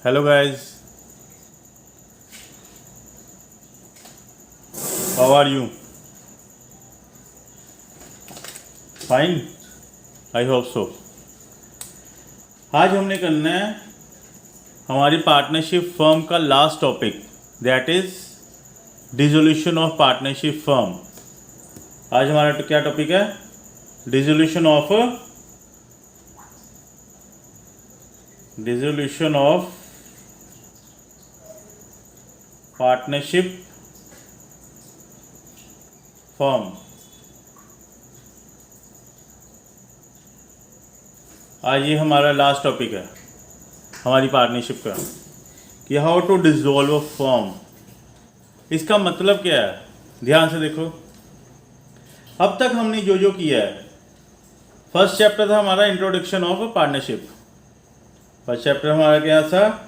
Hello guys, how are you? Fine, I hope so. आज हमने करना है हमारी पार्टनरशिप फर्म का last topic, that is dissolution of partnership firm. आज हमारा क्या टॉपिक है? Dissolution of partnership firm. आज ये हमारा लास्ट टॉपिक है हमारी पार्टनरशिप का कि how to dissolve a firm. इसका मतलब क्या है? ध्यान से देखो। अब तक हमने जो किया है, फर्स्ट चैप्टर था हमारा introduction of partnership. First chapter हमारा क्या था?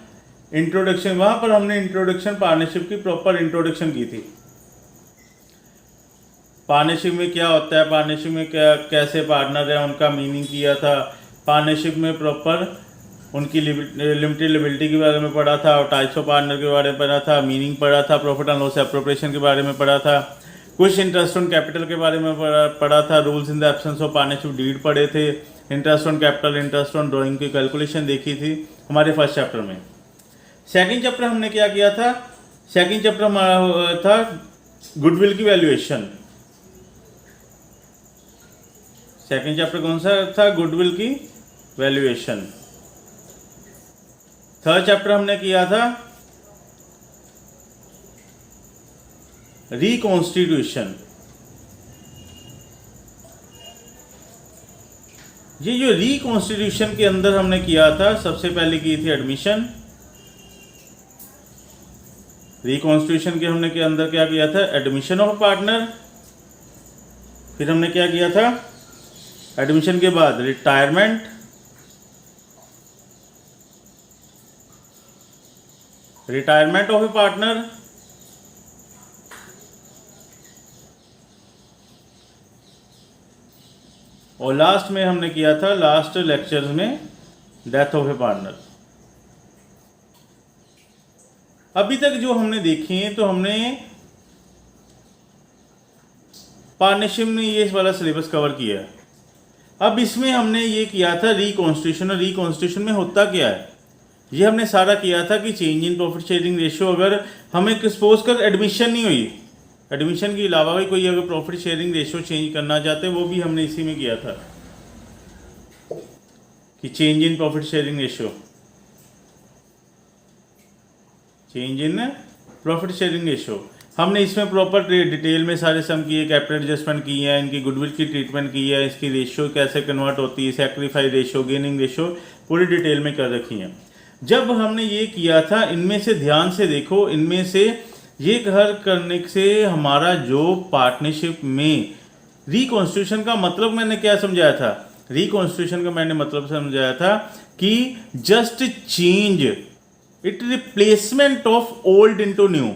इंट्रोडक्शन। वहाँ पर हमने इंट्रोडक्शन पार्टनरशिप की प्रॉपर इंट्रोडक्शन की थी। पार्टनरशिप में क्या होता है, पार्टनरशिप में क्या कैसे पार्टनर है उनका मीनिंग किया था। पार्टनरशिप में प्रॉपर उनकी लिमिटेड लिबिलिटी के बारे में पढ़ा था और टाइप्स ऑफ पार्टनर के बारे में पढ़ा था, मीनिंग पढ़ा था, प्रॉफिट एंड लॉस एप्रोप्रिएशन के बारे में पढ़ा था, कुछ इंटरेस्ट ऑन कैपिटल के बारे में पढ़ा था, rules in the absence of partnership deed पढ़े थे, interest on capital, interest on drawing की कैलकुलेशन देखी थी हमारे फर्स्ट चैप्टर में। सेकंड चैप्टर हमने क्या किया था? सेकंड चैप्टर हमारा था गुडविल की वैल्यूएशन। सेकंड चैप्टर कौन सा था? गुडविल की वैल्यूएशन। थर्ड चैप्टर हमने किया था रिकॉन्स्टिट्यूशन। ये जो रिकॉन्स्टिट्यूशन के अंदर हमने किया था, सबसे पहले की थी एडमिशन। रिकॉन्स्टिट्यूशन के हमने के अंदर क्या किया था? Admission of partner. फिर हमने क्या किया था? एडमिशन के बाद retirement, retirement of A partner, और लास्ट में हमने किया था, लास्ट लेक्चर्स में, डेथ ऑफ ए पार्टनर। अभी तक जो हमने देखी है, तो हमने पार्टनरशिप में ये वाला सिलेबस कवर किया है। अब इसमें हमने ये किया था रिकॉन्स्टिट्यूशन। और रिकॉन्स्टिट्यूशन में होता क्या है, ये हमने सारा किया था कि change in profit sharing ratio, अगर हमें सपोज कर एडमिशन नहीं हुई, एडमिशन के अलावा भी कोई अगर प्रॉफिट शेयरिंग रेशियो चेंज करना चाहते, वो भी हमने इसी में किया था कि change in profit sharing ratio, change in profit sharing ratio. हमने इसमें प्रॉपर डिटेल में सारे सम किए, कैपिटल एडजस्टमेंट किए हैं, इनकी गुडविल की ट्रीटमेंट की है, इसकी रेशियो कैसे कन्वर्ट होती है, सैक्रिफाइस रेशियो, गेनिंग रेशियो, पूरी डिटेल में कर रखी है। जब हमने ये किया था, इनमें से ध्यान से देखो, इनमें से ये घर करने से हमारा जो पार्टनरशिप में रिकॉन्स्टिट्यूशन का मतलब मैंने क्या समझाया था? रिकॉन्स्टिट्यूशन का मैंने मतलब समझाया था कि just change it, replacement of old into new.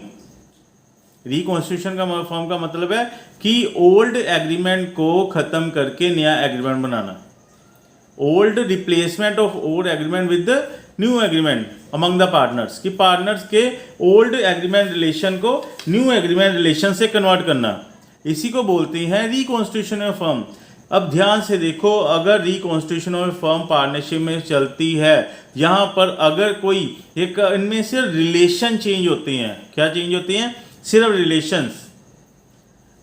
Reconstitution का फॉर्म का मतलब है कि ओल्ड एग्रीमेंट को खत्म करके नया agreement banana. Old replacement of old agreement with the new agreement among the partners, कि पार्टनर्स के ओल्ड एग्रीमेंट रिलेशन को न्यू एग्रीमेंट रिलेशन से कन्वर्ट करना, इसी को बोलते हैं रिकॉन्स्टिट्यूशन ऑफ फर्म। अब ध्यान से देखो, अगर रिकॉन्स्टिट्यूशन ऑफ फर्म पार्टनरशिप में चलती है, यहाँ पर अगर कोई एक, इनमें से रिलेशन चेंज होते हैं। क्या चेंज होती हैं? सिर्फ रिलेशंस।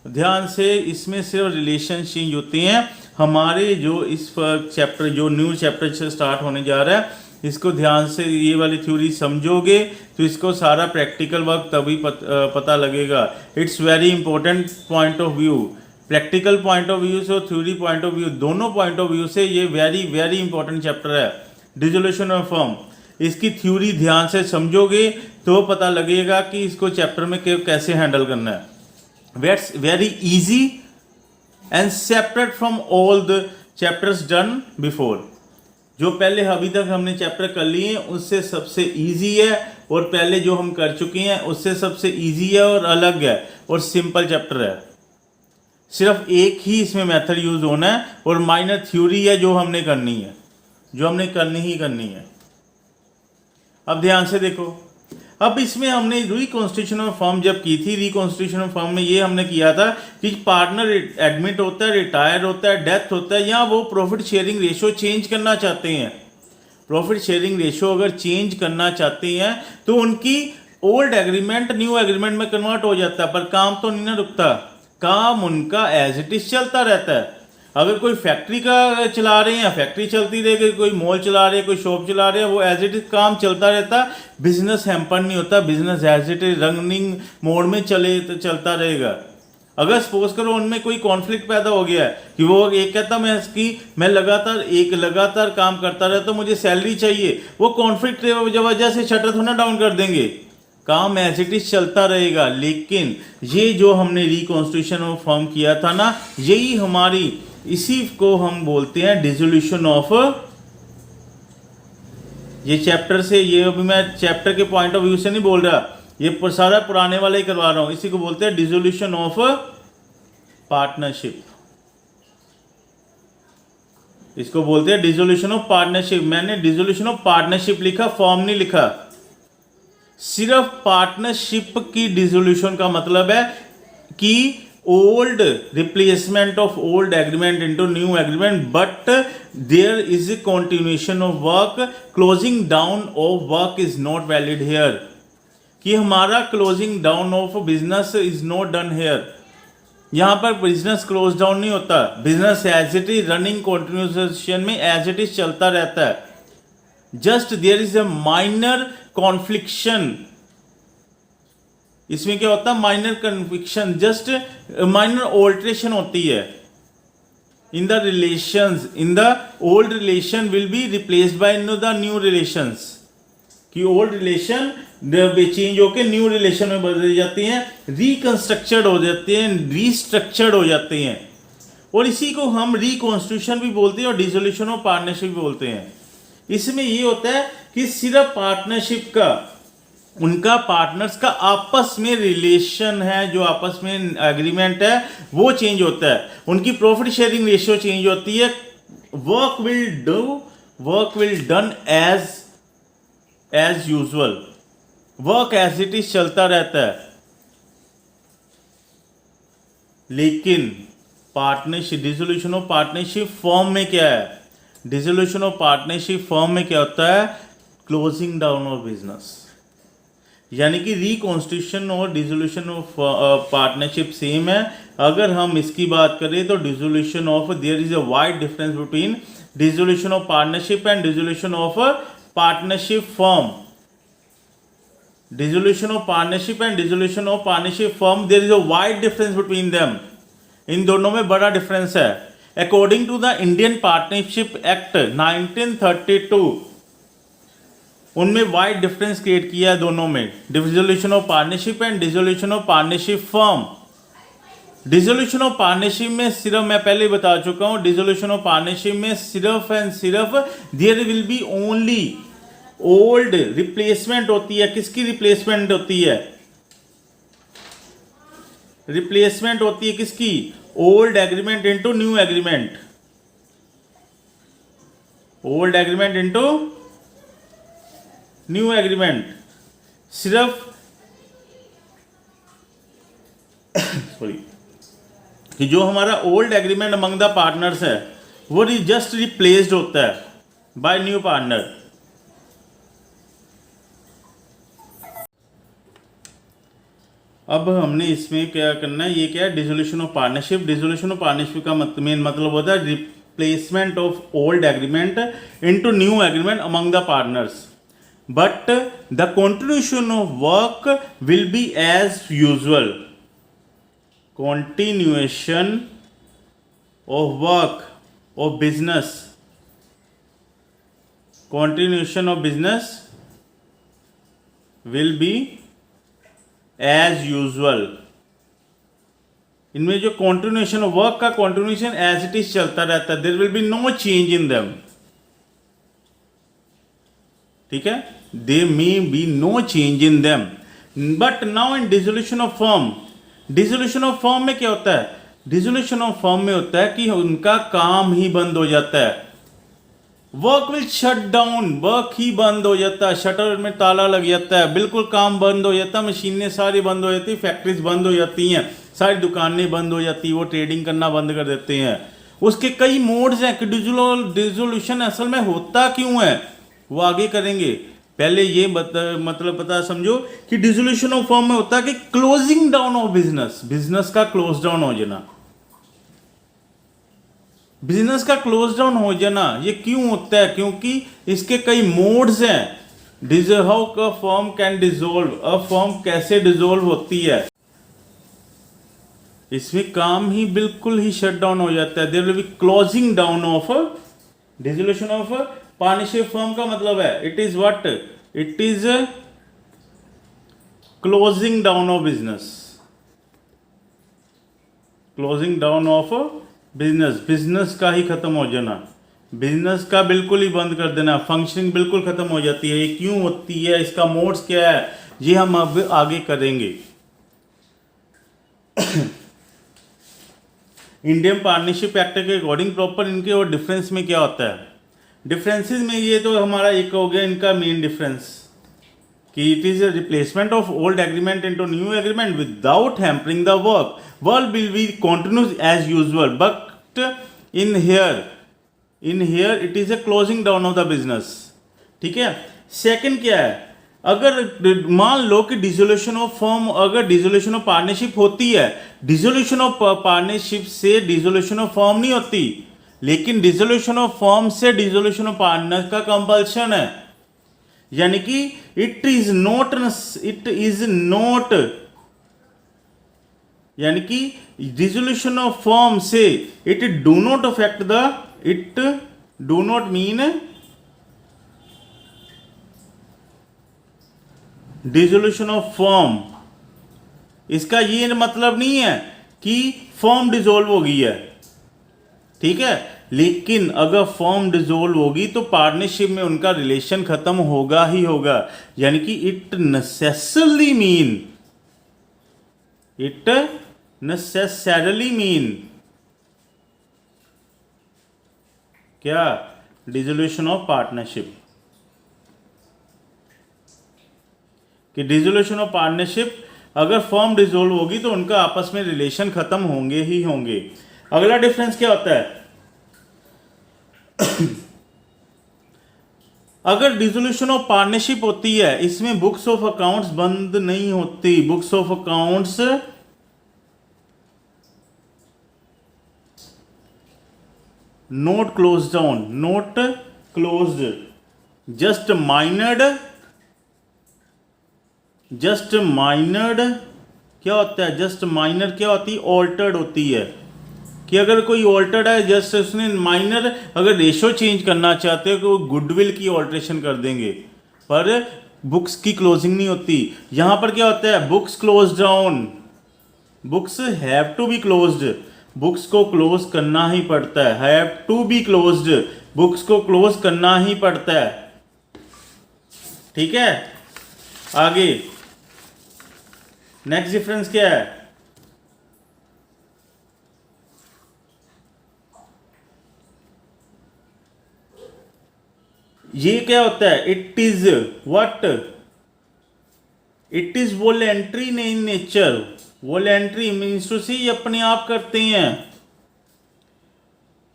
ध्यान से, इसमें सिर्फ रिलेशन चेंज होते हैं। हमारे जो इस चैप्टर, जो न्यू चैप्टर से स्टार्ट होने जा रहा है, इसको ध्यान से ये वाली थ्योरी समझोगे तो इसको सारा प्रैक्टिकल वर्क तभी पता लगेगा। It's very important point of view, practical point of view से और थ्योरी पॉइंट ऑफ व्यू, दोनों पॉइंट ऑफ व्यू से ये वेरी वेरी इंपॉर्टेंट चैप्टर है डिसोल्यूशन ऑफ फर्म। इसकी थ्योरी ध्यान से समझोगे तो पता लगेगा कि इसको चैप्टर में कैसे हैंडल करना है। That's very easy and separate from all the chapters done before. जो पहले अभी तक हमने चैप्टर कर लिए हैं उससे सबसे इजी है, और पहले जो हम कर चुके हैं उससे सबसे इजी है और अलग है और सिंपल चैप्टर है। सिर्फ एक ही इसमें मेथड यूज होना है और माइनर थ्योरी है जो हमने करनी है, जो हमने करनी ही करनी है। अब ध्यान से देखो, अब इसमें हमने रिकॉन्स्टिट्यूशन ऑफ फर्म जब की थी, रिकॉन्स्टिट्यूशन ऑफ फर्म में ये हमने किया था कि पार्टनर एडमिट होता है, रिटायर होता है, डेथ होता है, या वो प्रॉफिट शेयरिंग रेशियो चेंज करना चाहते हैं। प्रॉफिट शेयरिंग रेशियो अगर चेंज करना चाहते हैं तो उनकी ओल्ड एग्रीमेंट न्यू एग्रीमेंट में कन्वर्ट हो जाता है, पर काम तो नहीं ना रुकता, काम उनका एज इट इज चलता रहता है। अगर कोई फैक्ट्री का चला रहे हैं, फैक्ट्री चलती रहेगी, कोई मॉल चला रहे हैं, कोई शॉप चला रहे हैं, वो एज इट इज काम चलता रहता, बिजनेस हैम्पर नहीं होता, business as it is running mode में चले तो चलता रहेगा। अगर सपोज करो उनमें कोई कॉन्फ्लिक्ट पैदा हो गया है कि वो एक कहता मैं लगातार काम करता रहता, तो मुझे सैलरी चाहिए, वो कॉन्फ्लिक्ट की वजह से शटर थोड़ा डाउन कर देंगे, काम एज इट इज चलता रहेगा। लेकिन ये जो हमने रिकॉन्स्टिट्यूशन ऑफ फर्म किया था ना, यही हमारी, इसी को हम बोलते हैं डिसोल्यूशन ऑफ, ये चैप्टर से, ये अभी मैं चैप्टर के पॉइंट ऑफ व्यू से नहीं बोल रहा, ये सारा पुराने वाला ही करवा रहा हूं, इसी को बोलते हैं डिसोल्यूशन ऑफ पार्टनरशिप, इसको बोलते हैं डिसोल्यूशन ऑफ पार्टनरशिप। मैंने डिसोल्यूशन ऑफ पार्टनरशिप लिखा, फॉर्म नहीं लिखा। सिर्फ पार्टनरशिप की डिसोल्यूशन का मतलब है कि old replacement of old agreement into new agreement, but there is a continuation of work, closing down of work is not valid here, कि हमारा closing down of business is not done here, यहां पर business close down नहीं होता, business as it is running continuation में as it is चलता रहता है। Just there is a minor confliction, इसमें क्या होता है, minor confliction, just minor alteration होती है in the relations, in the old relation will be replaced by the new relations, कि ओल्ड रिलेशन चेंज होकर न्यू रिलेशन में बदल जाती हैं, रिकंस्ट्रक्चर्ड हो जाते हैं, रीस्ट्रक्चर्ड हो जाते हैं, और इसी को हम रिकॉन्स्टिट्यूशन भी बोलते हैं और डिसोल्यूशन ऑफ पार्टनरशिप भी बोलते हैं। इसमें ये होता है कि सिर्फ पार्टनरशिप का, उनका पार्टनर्स का आपस में रिलेशन है, जो आपस में एग्रीमेंट है वो चेंज होता है, उनकी प्रॉफिट शेयरिंग रेशियो चेंज होती है, work will done as usual, work as it is चलता रहता है। लेकिन partnership, dissolution of partnership form में क्या है, डिसोल्यूशन ऑफ पार्टनरशिप फॉर्म में क्या होता है, क्लोजिंग डाउन ऑफ बिजनेस, यानी कि रिकॉन्स्टिट्यूशन और डिसोल्यूशन ऑफ पार्टनरशिप सेम है। अगर हम इसकी बात करें तो dissolution of, there is a wide difference between dissolution of partnership and dissolution of partnership firm. Dissolution of partnership and dissolution of partnership firm, there is a wide difference between them, इन दोनों में बड़ा difference है। According to the Indian partnership act 1932, उनमें wide difference create किया है दोनों में, dissolution of partnership and dissolution of partnership firm. Dissolution of partnership में सिर्फ, मैं पहले बता चुका हूं, डिसोल्यूशन ऑफ पार्टनरशिप में सिर्फ एंड सिर्फ there will be only old replacement होती है। किसकी रिप्लेसमेंट होती है, रिप्लेसमेंट होती है किसकी, old agreement into new agreement, old agreement into new agreement. सिर्फ सॉरी, कि जो हमारा old agreement among the partners है वो जस्ट रिप्लेस्ड होता है बाय न्यू पार्टनर। अब हमने इसमें क्या करना है, ये क्या है, dissolution of partnership. Dissolution of partnership का मेन मतलब होता है replacement of old agreement into new agreement among the partners, but the continuation of work will be as usual. Continuation of work of business, continuation of business will be as usual. इनमें जो continuation of work का continuation as it is चलता रहता है, there will be no change in them. ठीक है, they may be no change in them, but now in dissolution of firm, dissolution of firm में क्या होता है, डिसोल्यूशन ऑफ फर्म में होता है कि उनका काम ही बंद हो जाता है, work will shut down, work ही बंद हो जाता है, शटर में ताला लग जाता है, बिल्कुल काम बंद हो जाता है, मशीनें सारी बंद हो जाती, फैक्ट्रीज बंद हो जाती हैं, सारी दुकानें बंद हो जाती, वो ट्रेडिंग करना बंद कर देते हैं। उसके कई मोड्स हैं कि डिसोल्यूशन असल में होता क्यों है, वो आगे करेंगे। पहले ये मतलब पता समझो कि डिसोल्यूशन ऑफ फर्म में होता है कि closing down of business, business का क्लोज डाउन हो जाना, बिजनेस का क्लोज डाउन हो जाना। ये क्यों होता है? क्योंकि इसके कई मोड्स हैं। How a firm can dissolve, a firm कैसे डिसॉल्व होती है, इसमें काम ही बिल्कुल ही शट डाउन हो जाता है। There will be closing down of dissolution of partnership firm का मतलब है it is what, it is closing down of business, closing down of business, business का ही खत्म हो जाना, बिजनेस का बिल्कुल ही बंद कर देना, फंक्शनिंग बिल्कुल खत्म हो जाती है। ये क्यों होती है, इसका मोड्स क्या है, ये हम अब आगे करेंगे। इंडियन पार्टनरशिप एक्ट के अकॉर्डिंग प्रॉपर इनके और डिफरेंस में क्या होता है, डिफरेंसेस में ये तो हमारा एक हो गया इनका मेन डिफरेंस कि it is a replacement of old agreement into new agreement without hampering the work, work will be continues as usual, but in here it is a closing down of the business. ठीक है। Second क्या है, अगर मान लो कि dissolution of firm, अगर dissolution of partnership होती है, डिसोल्यूशन ऑफ पार्टनरशिप से डिसोल्यूशन ऑफ फर्म नहीं होती, लेकिन डिसोल्यूशन ऑफ फर्म से डिसोल्यूशन ऑफ पार्टनर का कंपल्शन है, यानी कि इट इज नॉट यानी कि डिसोल्यूशन ऑफ फर्म से it do not affect the, it do not mean dissolution of firm, इसका ये मतलब नहीं है कि फर्म डिसॉल्व हो गई है। ठीक है, लेकिन अगर फर्म डिसॉल्व होगी तो पार्टनरशिप में उनका रिलेशन खत्म होगा ही होगा, यानी कि इट नेसेसरली मीन क्या, डिसोल्यूशन ऑफ पार्टनरशिप, कि डिसोल्यूशन ऑफ पार्टनरशिप अगर फर्म डिसॉल्व होगी तो उनका आपस में रिलेशन खत्म होंगे ही होंगे। अगला डिफरेंस क्या होता है, अगर डिसोल्यूशन ऑफ पार्टनरशिप होती है इसमें बुक्स ऑफ अकाउंट्स बंद नहीं होती, books of accounts not close down, not closed, just minored क्या होता है, जस्ट माइनर क्या होती है, ऑल्टर्ड होती है, कि अगर कोई ऑल्टर्ड है, जस्ट उसने माइनर, अगर रेशो चेंज करना चाहते हो तो गुडविल की ऑल्ट्रेशन कर देंगे, पर बुक्स की क्लोजिंग नहीं होती। यहां पर क्या होता है, books close down, books have to be closed, books को क्लोज करना ही पड़ता है, have to be closed, books को क्लोज करना ही पड़ता है। ठीक है, आगे नेक्स्ट डिफरेंस क्या है, ये क्या होता है, it is what, it is voluntary in nature, voluntary means to see अपने आप करते हैं,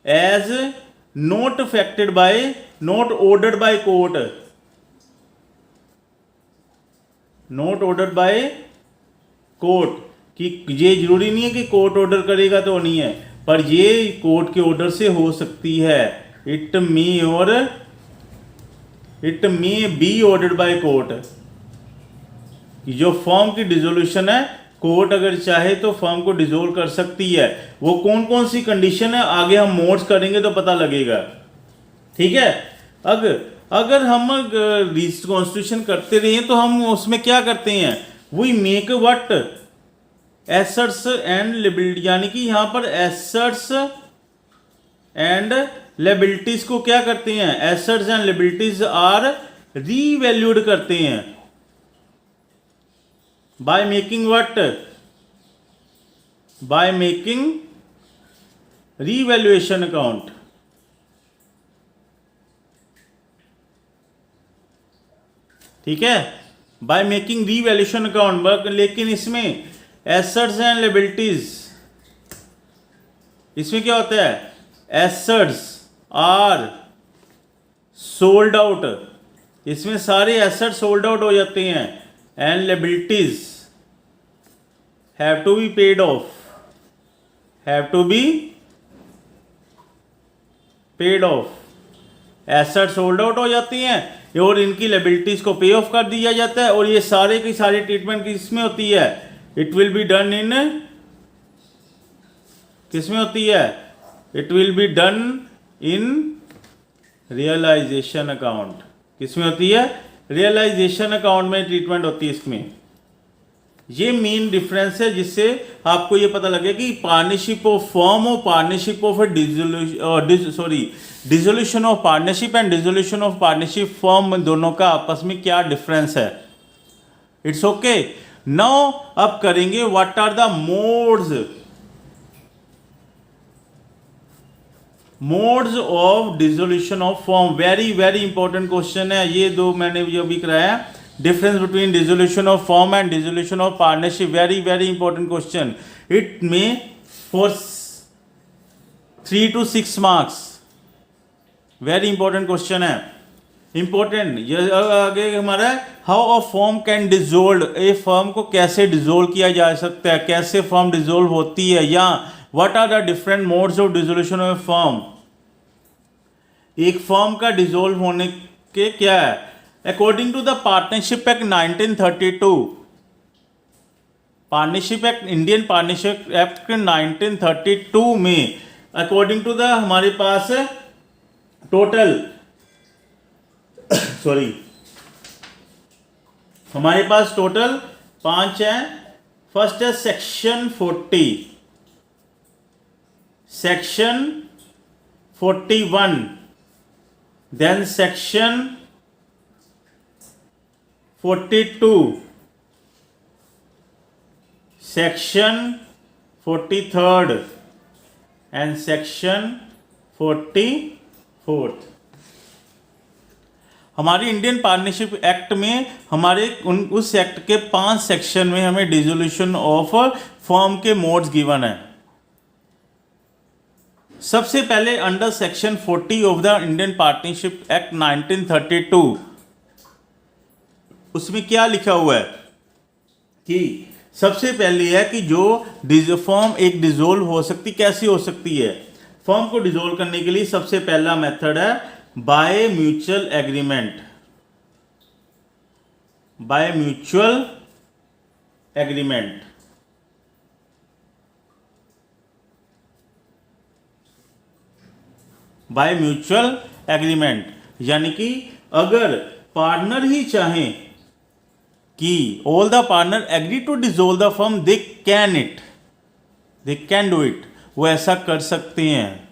as not affected by, not ordered by court, not ordered by court, कि ये जरूरी नहीं है कि कोर्ट ऑर्डर करेगा तो नहीं है, पर ये कोर्ट के ऑर्डर से हो सकती है, it may be ordered by court, जो फर्म की डिसोल्यूशन है कोर्ट अगर चाहे तो फर्म को डिसोल्व कर सकती है। वो कौन कौन सी कंडीशन है आगे हम मोड्स करेंगे तो पता लगेगा। ठीक है, अगर हम कॉन्स्टिट्यूशन करते रहे तो हम उसमें क्या करते हैं, we make what, assets and liability, यानी कि यहां पर एसेट्स एंड लिबिलिटीज को क्या करते हैं, एसेट्स एंड लिबिलिटीज आर रीवैल्यूड करते हैं, by making what, by making revaluation account, ठीक है, बाय मेकिंग रीवैल्यूएशन अकाउंट। लेकिन इसमें एसेट्स एंड लायबिलिटीज, इसमें क्या होता है, एसेट्स आर सोल्ड आउट, इसमें सारे एसेट सोल्ड आउट हो जाते हैं, and liabilities have to be paid off, have to be paid off. Asset sold out हो जाती हैं और इनकी लायबिलिटीज को पे ऑफ कर दिया जाता है, और ये सारे की सारी ट्रीटमेंट किसमें होती है, it will be done in, किसमें होती है, it will be done in realization account. किसमें होती है, रियलाइजेशन अकाउंट में ट्रीटमेंट होती है इसमें। ये मेन डिफरेंस है जिससे आपको ये पता लगे कि पार्टनरशिप ऑफ फर्म और partnership of dissolution of partnership and dissolution of partnership firm, दोनों का आपस में क्या डिफरेंस है। It's okay. नाउ अब करेंगे what are the modes of dissolution of firm. Very very important question है ये, दो मैंने जो भी कराया, difference between dissolution of firm and dissolution of partnership, very very important question. It में for 3 to 6 marks, very important question है, important. ये आगे हमारा how a firm can dissolve, a firm को कैसे डिसोल्व किया जा सकता है, कैसे फर्म डिसोल्व होती है, या what are the different modes of dissolution of firm. एक फर्म का डिसोल्व होने के क्या है, according to the partnership act 1932, partnership act, Indian partnership act 1932 में अकॉर्डिंग टू द हमारे पास टोटल हमारे पास टोटल 5 है। फर्स्ट है section 40, section 41, then section 42, section 43rd and section 44th। हमारी इंडियन पार्टनरशिप एक्ट में हमारे उस एक्ट के 5 सेक्शन में हमें डिसोल्यूशन ऑफ फर्म के मोड्स गिवन है। सबसे पहले under section 40 of the Indian partnership act 1932, उसमें क्या लिखा हुआ है कि सबसे पहले है कि जो फर्म एक डिसोल्व हो सकती, कैसी हो सकती है, फर्म को डिसोल्व करने के लिए सबसे पहला मेथड है by mutual agreement, by mutual agreement. By mutual agreement यानी कि अगर पार्टनर ही चाहें कि all the partner agree to dissolve the firm, they can do it, वो ऐसा कर सकते हैं।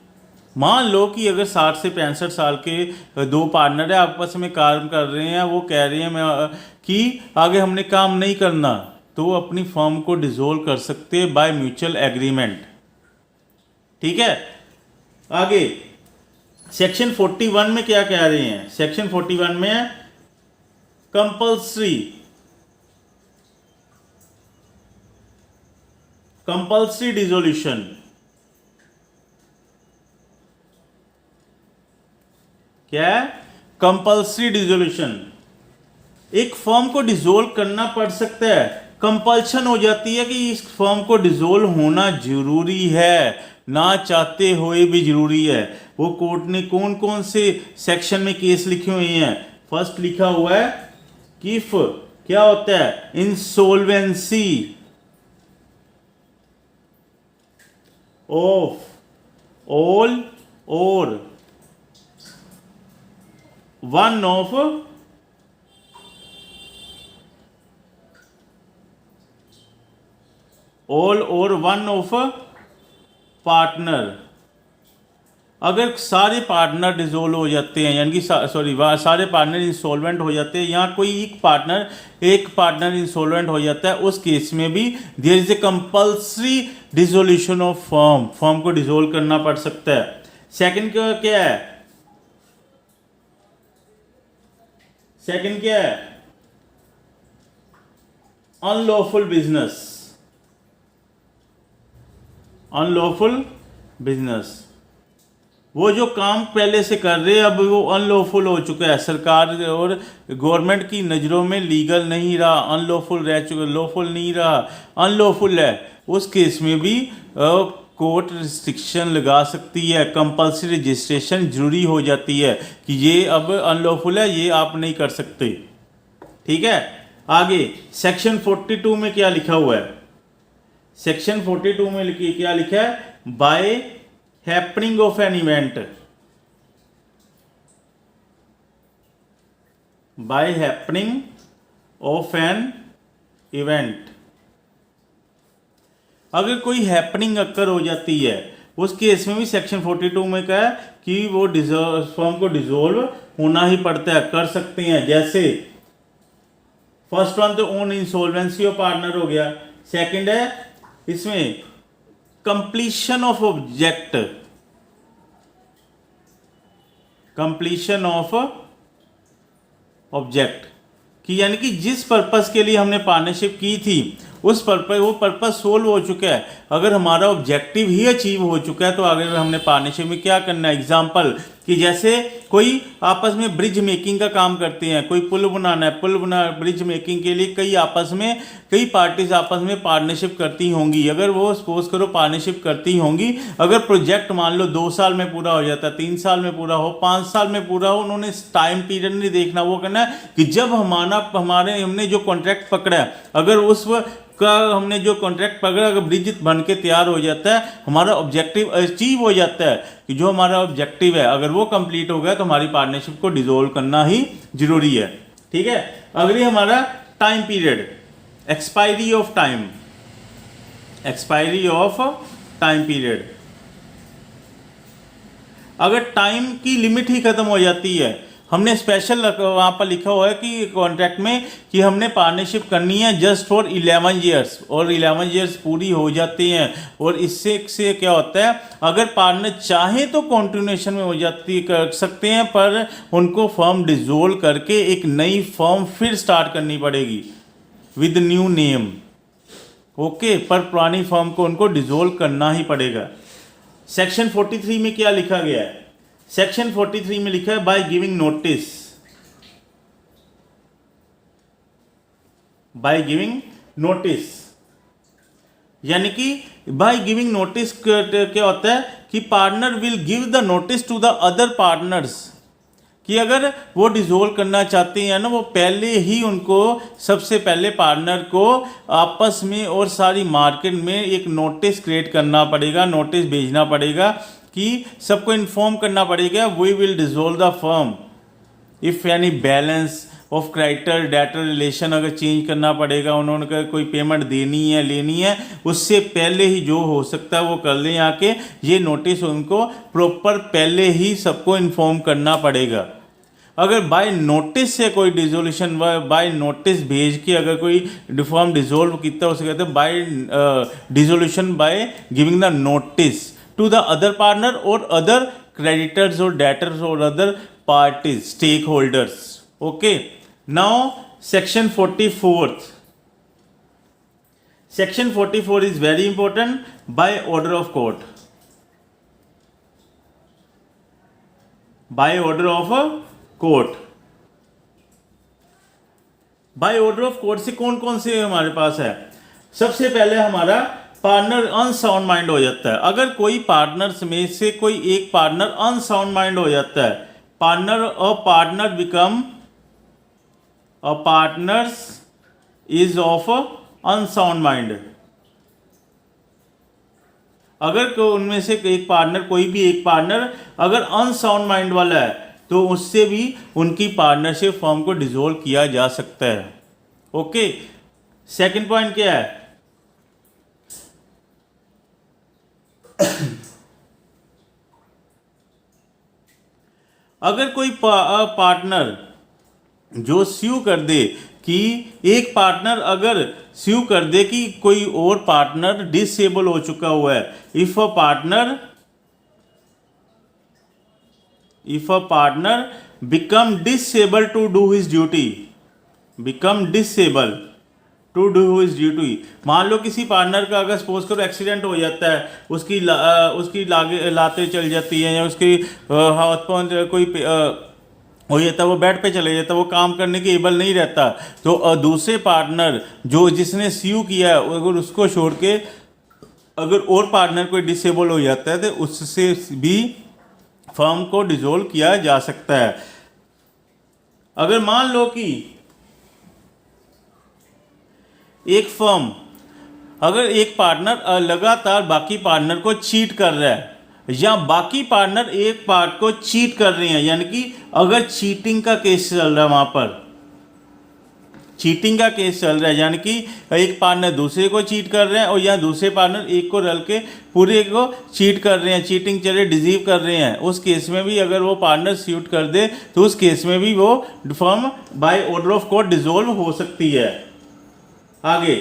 मान लो कि अगर 60 से 65 साल के 2 पार्टनर है, आपस में काम कर रहे हैं, वो कह रहे हैं कि आगे हमने काम नहीं करना, तो वो अपनी फर्म को डिसोल्व कर सकते हैं बाय म्यूचुअल एग्रीमेंट। ठीक है, आगे सेक्शन 41 में क्या कह रहे हैं, सेक्शन 41 में कंपल्सरी डिसोल्यूशन। क्या है, कंपल्सरी डिसोल्यूशन। एक फर्म को डिसोल्व करना पड़ सकता है, कंपल्शन हो जाती है कि इस फर्म को डिसोल्व होना जरूरी है, ना चाहते हुए भी जरूरी है। वो कोर्ट ने कौन कौन से सेक्शन में केस लिखे हुए हैं। फर्स्ट लिखा हुआ है कि क्या होता है, इंसॉल्वेंसी ऑफ ऑल और वन ऑफ ऑल और वन ऑफ पार्टनर। अगर सारे पार्टनर डिसोल्व हो जाते हैं, यानी कि सारे पार्टनर इंसॉल्वेंट हो जाते हैं, या कोई एक पार्टनर इंसॉल्वेंट हो जाता है, उस केस में भी there is a compulsory dissolution of firm को डिसोल्व करना पड़ सकता है। सेकंड क्या है, अनलॉफुल बिजनेस, अनलॉफुल बिजनेस, वो जो काम पहले से कर रहे हैं अब वो अनलॉफुल हो चुका है, सरकार और गवर्नमेंट की नज़रों में लीगल नहीं रहा, अनलॉफुल रह चुका, लॉफुल नहीं रहा, अनलॉफुल है, उस केस में भी कोर्ट रिस्ट्रिक्शन लगा सकती है, कंपल्सरी रजिस्ट्रेशन जरूरी हो जाती है कि ये अब अनलॉफुल है, ये आप नहीं कर सकते। ठीक है, आगे सेक्शन 42 में क्या लिखा हुआ है? सेक्शन 42 में क्या लिखा है? By happening of an event, by happening of an event, अगर कोई हैपनिंग अक्कर हो जाती है उस केस में भी सेक्शन 42 में क्या है कि वो फर्म को डिसॉल्व होना ही पड़ता है, कर सकते हैं। जैसे फर्स्ट वन तो ओन इंसॉल्वेंसी ऑफ पार्टनर हो गया, सेकंड है इसमें completion of object, completion of object कि यानी कि जिस पर्पस के लिए हमने पार्टनरशिप की थी उस पर्पस, वो पर्पस सोल्व हो चुका है, अगर हमारा ऑब्जेक्टिव ही अचीव हो चुका है तो आगे हमने पार्टनरशिप में क्या करना है। एग्जांपल कि जैसे कोई आपस में ब्रिज मेकिंग का काम करते हैं, कोई पुल बनाना है, ब्रिज मेकिंग के लिए कई पार्टीज आपस में पार्टनरशिप करती होंगी, अगर वो सपोज करो पार्टनरशिप करती होंगी, अगर प्रोजेक्ट मान लो 2 साल में पूरा हो जाता है, 3 साल में पूरा हो, 5 साल में पूरा हो, उन्होंने टाइम पीरियड नहीं देखना, वो कहना है कि जब हमने जो कॉन्ट्रैक्ट पकड़ा है, अगर उस का हमने जो कॉन्ट्रैक्ट पकड़ा, अगर ब्रिज बन के तैयार हो जाता है, हमारा ऑब्जेक्टिव अचीव हो जाता है कि जो हमारा ऑब्जेक्टिव है अगर वो कंप्लीट हो गया तो हमारी पार्टनरशिप को डिसॉल्व करना ही जरूरी है। ठीक है, अगली हमारा time period, expiry of time, expiry of time period, अगर टाइम की लिमिट ही खत्म हो जाती है, हमने स्पेशल वहाँ पर लिखा हुआ है कि कॉन्ट्रैक्ट में कि हमने पार्टनरशिप करनी है जस्ट फॉर 11 ईयर्स, और 11 ईयर्स पूरी हो जाती हैं, और इससे क्या होता है, अगर पार्टनर चाहे तो कॉन्टिन्यूएशन में हो जाती कर सकते हैं, पर उनको फर्म डिसॉल्व करके एक नई फर्म फिर स्टार्ट करनी पड़ेगी विद न्यू नेम। ओके, पर पुरानी फर्म को उनको डिसॉल्व करना ही पड़ेगा। सेक्शन 43 में क्या लिखा गया है? सेक्शन 43 में लिखा है by giving notice, by giving notice, यानी कि बाय गिविंग नोटिस क्या होता है कि partner will give the notice to the other partners, कि अगर वो डिसॉल्व करना चाहते हैं ना, वो पहले ही उनको सबसे पहले पार्टनर को आपस में और सारी मार्केट में एक नोटिस क्रिएट करना पड़ेगा, नोटिस भेजना पड़ेगा कि सबको इन्फॉर्म करना पड़ेगा we will dissolve the firm if any balance of creditor debtor relation अगर चेंज करना पड़ेगा, उन्होंने कहा कोई पेमेंट देनी है लेनी है, उससे पहले ही जो हो सकता है वो कर लें आके, ये नोटिस उनको प्रॉपर पहले ही सबको इन्फॉर्म करना पड़ेगा। अगर बाय नोटिस से कोई डिसोल्यूशन बाय नोटिस भेज के अगर कोई फर्म डिसॉल्व किया उसे कहते हैं by dissolution by giving the notice to the other partner और अदर क्रेडिटर्स और डेटर्स और other parties stakeholders. Okay, now section 44, section 44 is very important, by order of court, by order of court. By order of court से कौन कौन से हमारे पास है? सबसे पहले हमारा पार्टनर अनसाउंड माइंड हो जाता है, अगर कोई पार्टनर्स में से कोई एक पार्टनर अनसाउंड माइंड हो जाता है, partner become a partners is of unsound mind, अगर उनमें से एक पार्टनर, कोई भी एक पार्टनर अगर अनसाउंड माइंड वाला है तो उससे भी उनकी पार्टनरशिप फर्म को डिसॉल्व किया जा सकता है। ओके, सेकंड पॉइंट क्या है? अगर कोई पार्टनर जो स्यू कर दे कि एक पार्टनर अगर स्यू कर दे कि कोई और पार्टनर डिसेबल हो चुका हुआ है, if a partner become disable to do his duty, become disable to do is duty. मान लो किसी पार्टनर का अगर सपोज करो एक्सीडेंट हो जाता है, उसकी लाते चल जाती हैं, या उसकी हाथ पांव कोई हो जाता है, वो बेड पे चले जाता है, वो काम करने के एबल नहीं रहता, तो दूसरे पार्टनर जो जिसने सीयू किया है, अगर उसको छोड़ के अगर और पार्टनर कोई डिसेबल हो जाता है तो उससे भी फर्म को डिसॉल्व किया जा सकता है। अगर मान लो कि एक फर्म, अगर एक पार्टनर लगातार बाकी पार्टनर को चीट कर रहा है, या बाकी पार्टनर एक पार्ट को चीट कर रहे हैं, यानी कि अगर चीटिंग का केस चल रहा है, वहां पर चीटिंग का केस चल रहा है, यानी कि एक पार्टनर दूसरे को चीट कर रहे हैं, और या दूसरे पार्टनर एक को रल के पूरे को चीट कर रहे हैं, चीटिंग चल रही, डिसीव कर रहे हैं, उस केस में भी अगर वो पार्टनर सूट कर दे तो उस केस में भी वो firm bye order of court dissolve हो सकती है। आगे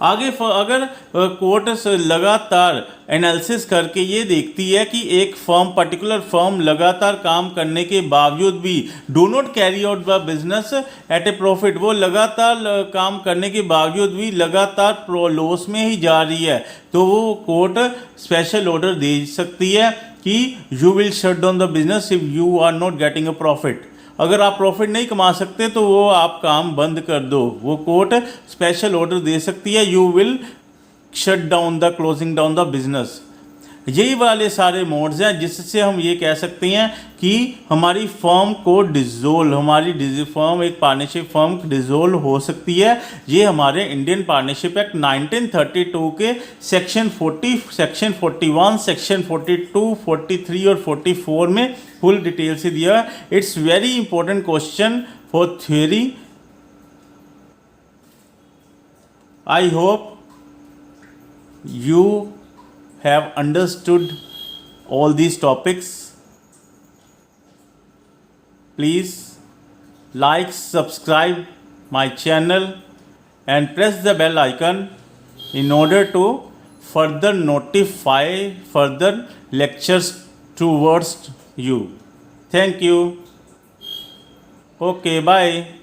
अगर कोर्ट लगातार एनालिसिस करके ये देखती है कि एक फर्म, पर्टिकुलर फर्म लगातार काम करने के बावजूद भी do not carry out the business at A profit, वो लगातार काम करने के बावजूद भी लगातार लॉस में ही जा रही है, तो वो कोर्ट स्पेशल ऑर्डर दे सकती है कि you will shut down the business if you are not getting a profit. अगर आप प्रॉफिट नहीं कमा सकते तो वो आप काम बंद कर दो, वो कोर्ट स्पेशल ऑर्डर दे सकती है, you will shut down the closing down the business. यही वाले सारे मोड्स हैं जिससे हम ये कह सकते हैं कि हमारी फर्म को डिसॉल्व, हमारी फर्म एक पार्टनरशिप फर्म डिसॉल्व हो सकती है। ये हमारे इंडियन पार्टनरशिप एक्ट 1932 के सेक्शन 40, सेक्शन 41, सेक्शन 42, 43 और 44 में फुल डिटेल से दिया है। It's very important question for theory. I hope you have understood all these topics. Please like, subscribe my channel and press the bell icon in order to further notify further lectures towards you. Thank you. Okay, bye.